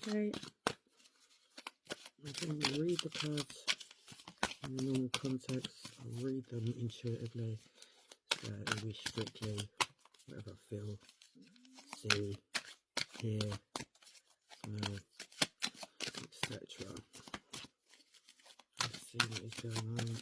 Okay, I'm going to read the cards in the normal context. I'll read them intuitively, so it'll be strictly whatever I feel, see, hear, smell, etc. Let's see what is going on.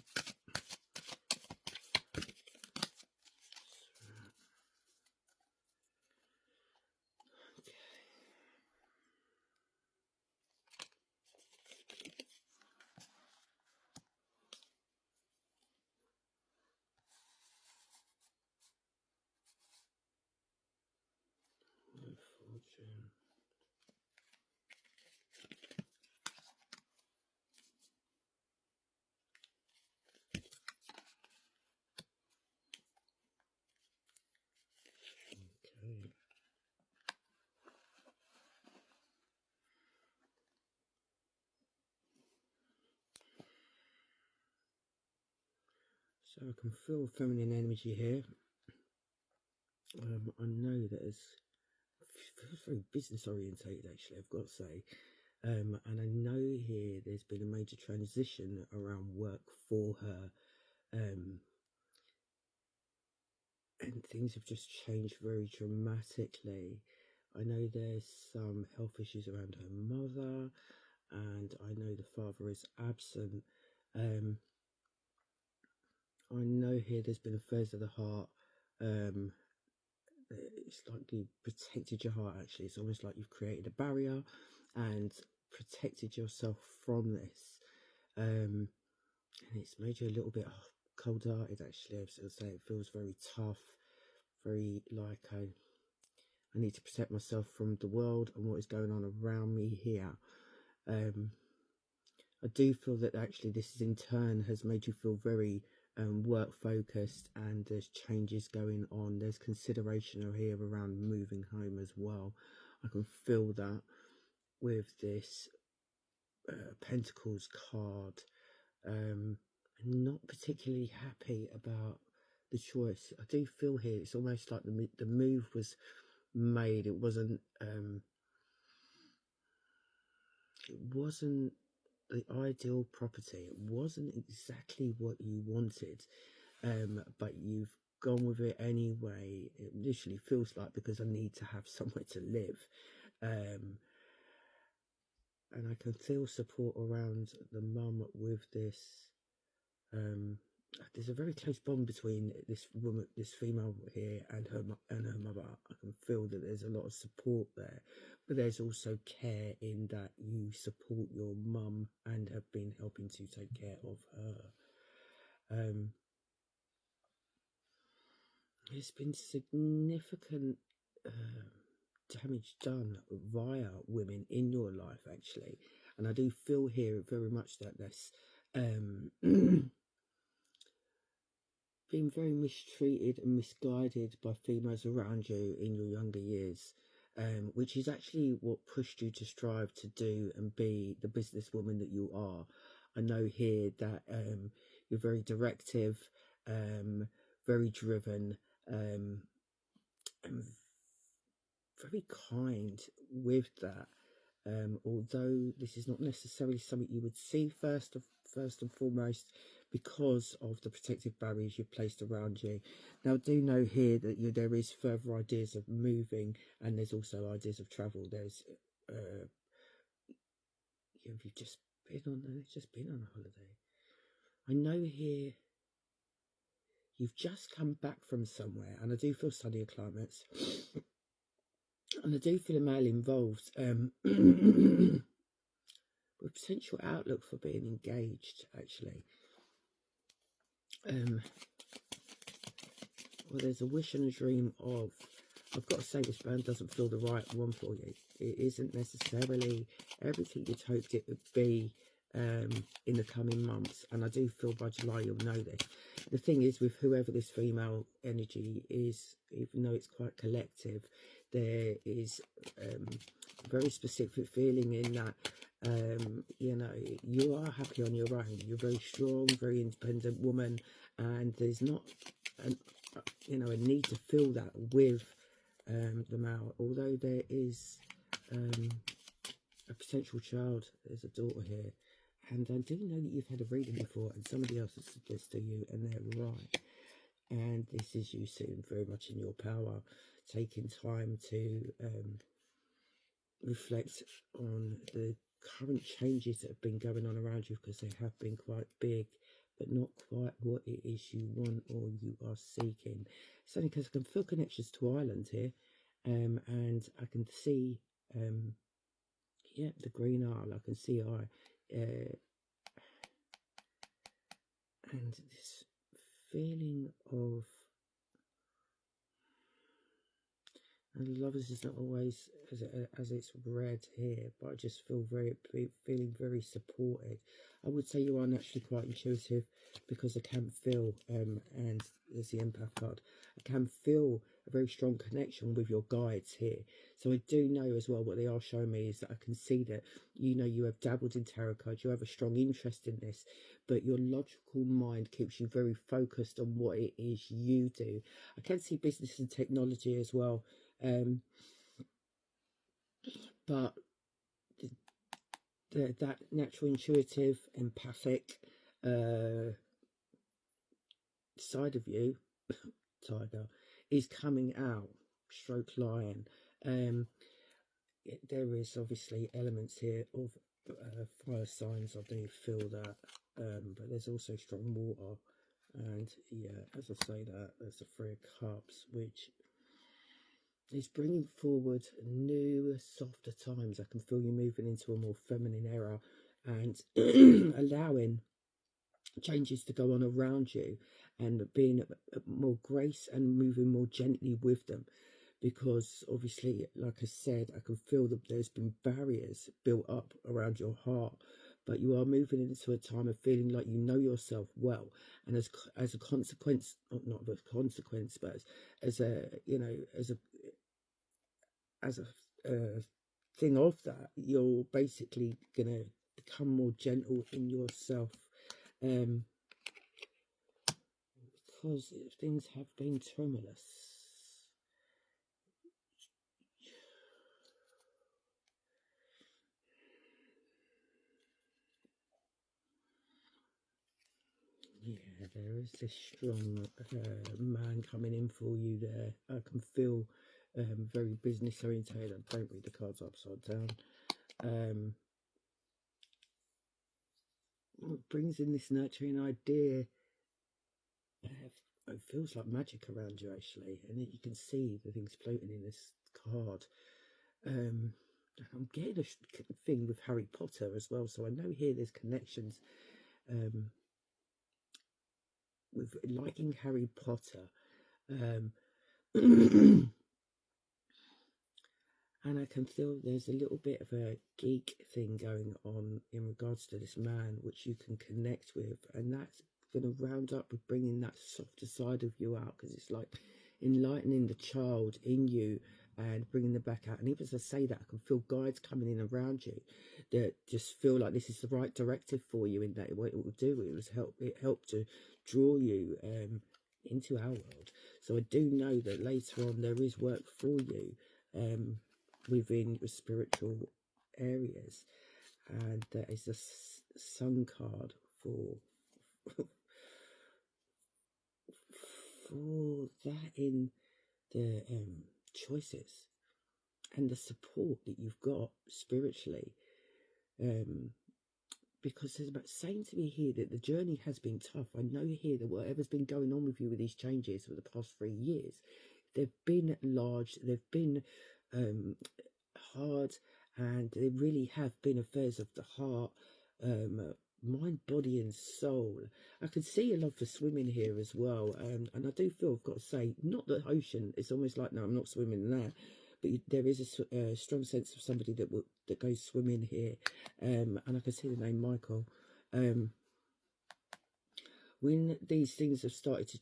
Fortune. Okay. So I can feel feminine energy here. I know that it feels very business orientated, actually, I've got to say. And I know here there's been a major transition around work for her. And things have just changed very dramatically. I know there's some health issues around her mother, and I know the father is absent. I know here there's been affairs of the heart. It's like you protected your heart, actually. It's almost like you've created a barrier and protected yourself from this. And it's made you a little bit cold-hearted, actually. I was going to say it feels very tough, very like I need to protect myself from the world and what is going on around me here. I do feel that actually this in turn has made you feel very work focused, and there's changes going on. There's consideration here around moving home as well. I can feel that with this Pentacles card. I'm not particularly happy about the choice. I do feel here it's almost like the move was made. It wasn't the ideal property. It wasn't exactly what you wanted, but you've gone with it anyway. It literally feels like, because I need to have somewhere to live, and I can feel support around the mum with this. There's a very close bond between this woman, this female here, and her mother. I can feel that there's a lot of support there, but there's also care in that you support your mum and have been helping to take care of her. There's been significant damage done via women in your life, actually, and I do feel here very much that that's being very mistreated and misguided by females around you in your younger years, which is actually what pushed you to strive to do and be the businesswoman that you are. I know here that you're very directive, very driven, and very kind with that. Although this is not necessarily something you would see first and foremost, because of the protective barriers you've placed around you. Now, do know here that there is further ideas of moving, and there's also ideas of travel. There's you've just been on a holiday. I know here you've just come back from somewhere, and I do feel sunnier climates. And I do feel a male involved, with potential outlook for being engaged, actually. Well, there's a wish and a dream of, I've got to say, this man doesn't feel the right one for you. It isn't necessarily everything you'd hoped it would be in the coming months, and I do feel by July you'll know this. The thing is, with whoever this female energy is, even though it's quite collective, there is a very specific feeling in that you know, you are happy on your own. You're a very strong, very independent woman, and there's not a need to fill that with the male, although there is a potential child. There's a daughter here. And I do know that you've had a reading before and somebody else has said this to you and they're right. And this is you sitting very much in your power, taking time to reflect on the current changes that have been going on around you, because they have been quite big, but not quite what it is you want or you are seeking. It's only because I can feel connections to Ireland here, and I can see, yeah, the Green Isle. I can see and this feeling of, and lovers is not always as it's read here, but I just feel feeling very supported. I would say you are naturally quite intuitive, because I can feel, and there's the empath card, I can feel a very strong connection with your guides here. So I do know as well, what they are showing me is that I can see that, you know, you have dabbled in tarot cards, you have a strong interest in this, but your logical mind keeps you very focused on what it is you do. I can see business and technology as well. But that natural, intuitive, empathic side of you, tiger, is coming out. Stroke lion. There is obviously elements here of fire signs. I do feel that, but there's also strong water. And yeah, as I say that, there's the Three of Cups, which is bringing forward new, softer times. I can feel you moving into a more feminine era and allowing changes to go on around you, and being more grace and moving more gently with them. Because obviously, like I said, I can feel that there's been barriers built up around your heart, but you are moving into a time of feeling like you know yourself well, and as a consequence, not as a consequence, but as a, you know, as a thing of that, you're basically gonna become more gentle in yourself, because things have been tremulous. Yeah, there is this strong man coming in for you there. I can feel very business orientated. I don't read the cards upside down. It brings in this nurturing idea. It feels like magic around you, actually, and you can see the things floating in this card. I'm getting a thing with Harry Potter as well, so I know here there's connections with liking Harry Potter. And I can feel there's a little bit of a geek thing going on in regards to this man, which you can connect with, and that's going to round up with bringing that softer side of you out, because it's like enlightening the child in you and bringing them back out. And even as I say that, I can feel guides coming in around you that just feel like this is the right directive for you, in that what it will do, it helped to draw you into our world. So I do know that later on there is work for you within your spiritual areas, and there is a sun card for for that in the choices and the support that you've got spiritually, because there's about saying to me here that the journey has been tough. I know here that whatever's been going on with you with these changes for the past 3 years, they've been large, they've been hard, and they really have been affairs of the heart, mind, body and soul. I can see a love for swimming here as well, and I do feel, I've got to say, not the ocean, it's almost like, no, I'm not swimming in that, but there is a strong sense of somebody that goes swimming here, and I can see the name Michael. When these things have started to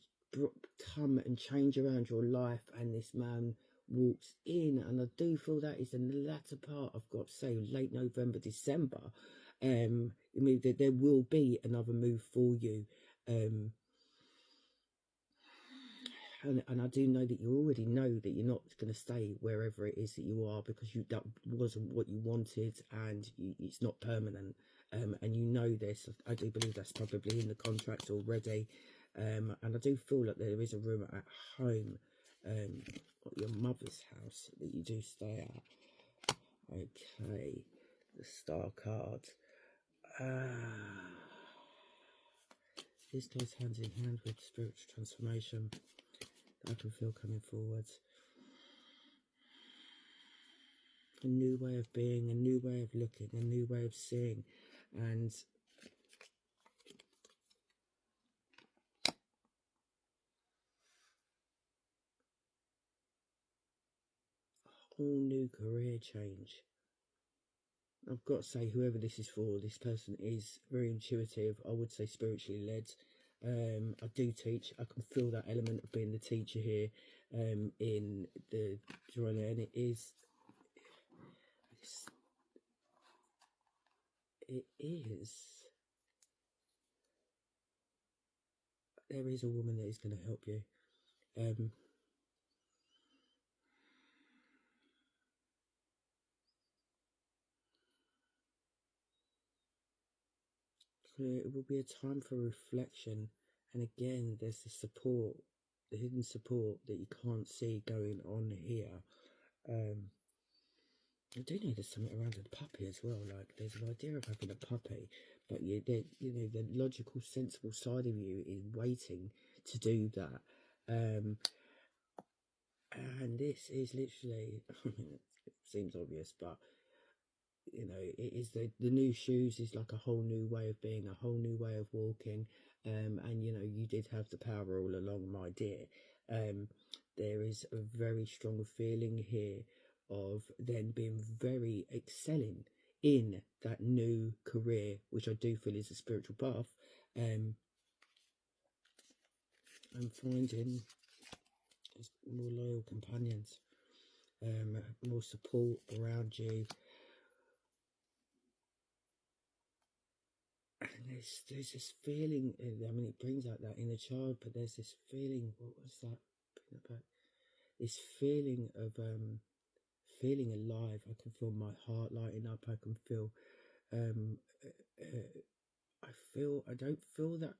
come and change around your life, and this man walks in, and I do feel that is in the latter part, I've got to say, late November, December, that there will be another move for you. and I do know that you already know that you're not going to stay wherever it is that you are, because that wasn't what you wanted, and it's not permanent. And you know this. I do believe that's probably in the contract already. And I do feel like there is a room at home, at your mother's house, that you do stay at. Okay, the star card. This goes hand in hand with spiritual transformation that I can feel coming forward. A new way of being, a new way of looking, a new way of seeing, and a whole new career change. I've got to say, whoever this is for, this person is very intuitive. I would say spiritually led. I do teach. I can feel that element of being the teacher here in the drawing, and it is there is a woman that is going to help you. It will be a time for reflection, and again, there's the support, the hidden support that you can't see going on here. I do know there's something around a puppy as well. Like, there's an idea of having a puppy, but the logical, sensible side of you is waiting to do that. And this is literally, I mean, it seems obvious, but you know, it is the new shoes is like a whole new way of being, a whole new way of walking. And you know, you did have the power all along, my dear. There is a very strong feeling here of then being very excelling in that new career, which I do feel is a spiritual path. I'm finding more loyal companions, more support around you. And there's this feeling, I mean, it brings out that inner child, but there's this feeling, what was that about? This feeling of feeling alive. I can feel my heart lighting up. I can feel I don't feel that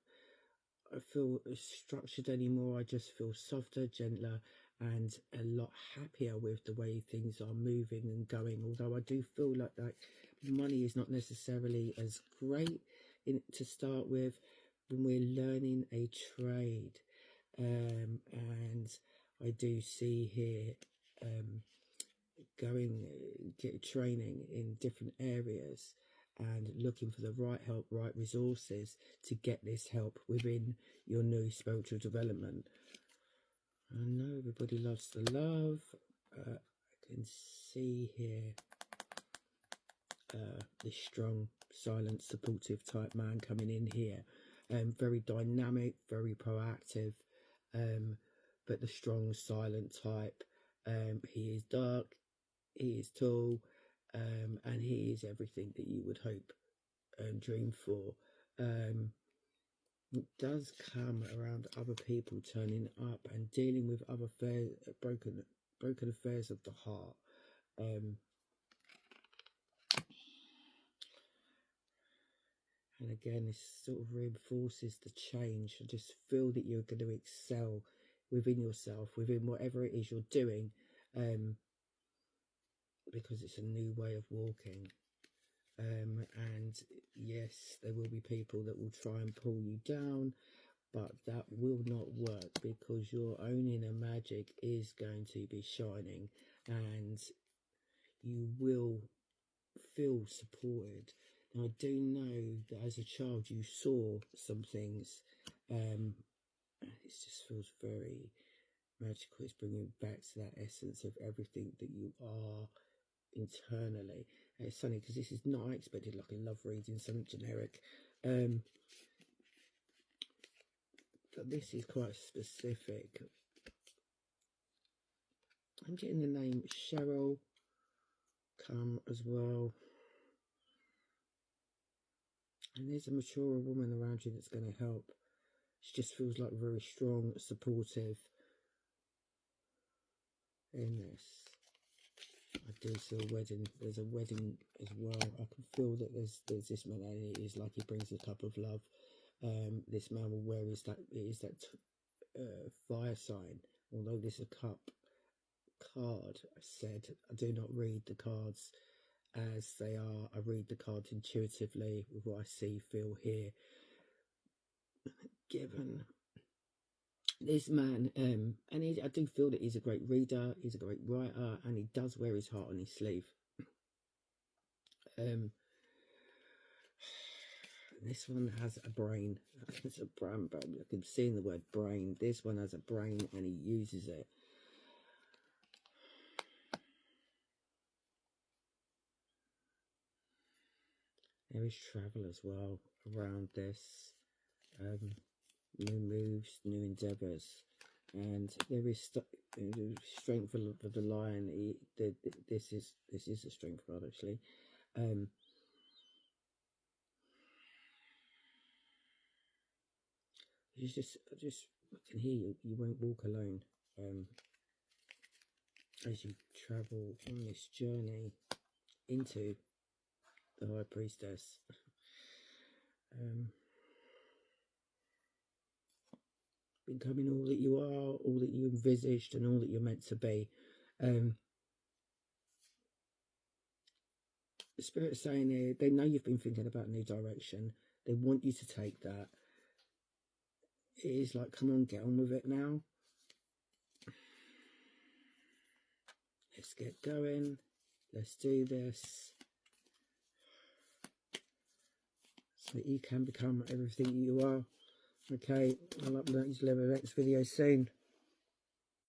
I feel structured anymore. I just feel softer, gentler, and a lot happier with the way things are moving and going. Although I do feel like money is not necessarily as great to start with when we're learning a trade. And I do see here get training in different areas and looking for the right help, right resources to get this help within your new spiritual development. I know everybody loves the love. I can see here this strong, silent, supportive type man coming in here. Very dynamic, very proactive, but the strong, silent type. He is dark, he is tall, and he is everything that you would hope and dream for. It does come around other people turning up and dealing with other affairs, broken affairs of the heart. And again, this sort of reinforces the change. I just feel that you're going to excel within yourself, within whatever it is you're doing, because it's a new way of walking. And yes, there will be people that will try and pull you down, but that will not work, because your own inner magic is going to be shining, and you will feel supported. Now, I do know that as a child you saw some things. It just feels very magical. It's bringing back to that essence of everything that you are internally. And it's funny because this is not, I expected like a love reading, something generic. But this is quite specific. I'm getting the name Cheryl come as well. And there's a mature woman around you that's going to help. She just feels like very strong, supportive. in this. I do see a wedding. There's a wedding as well. I can feel that there's this man, and it is like he brings a cup of love. This man will wear is that fire sign. Although this is a cup card, I said I do not read the cards as they are. I read the cards intuitively with what I see, feel, hear. Given this man, and I do feel that he's a great reader, he's a great writer, and he does wear his heart on his sleeve. This one has a brain. It's a brain. I can see in the word brain. This one has a brain, and he uses it. There is travel as well around this. New moves, new endeavours, and there is strength of the lion. This is a strength card actually. I can hear you. You won't walk alone. As you travel on this journey into the High Priestess. Becoming all that you are, all that you envisaged, and all that you're meant to be. The Spirit's saying here, they know you've been thinking about a new direction. They want you to take that. It is like, come on, get on with it now. Let's get going. Let's do this. So that you can become everything you are. Okay, I'll upload the next video soon.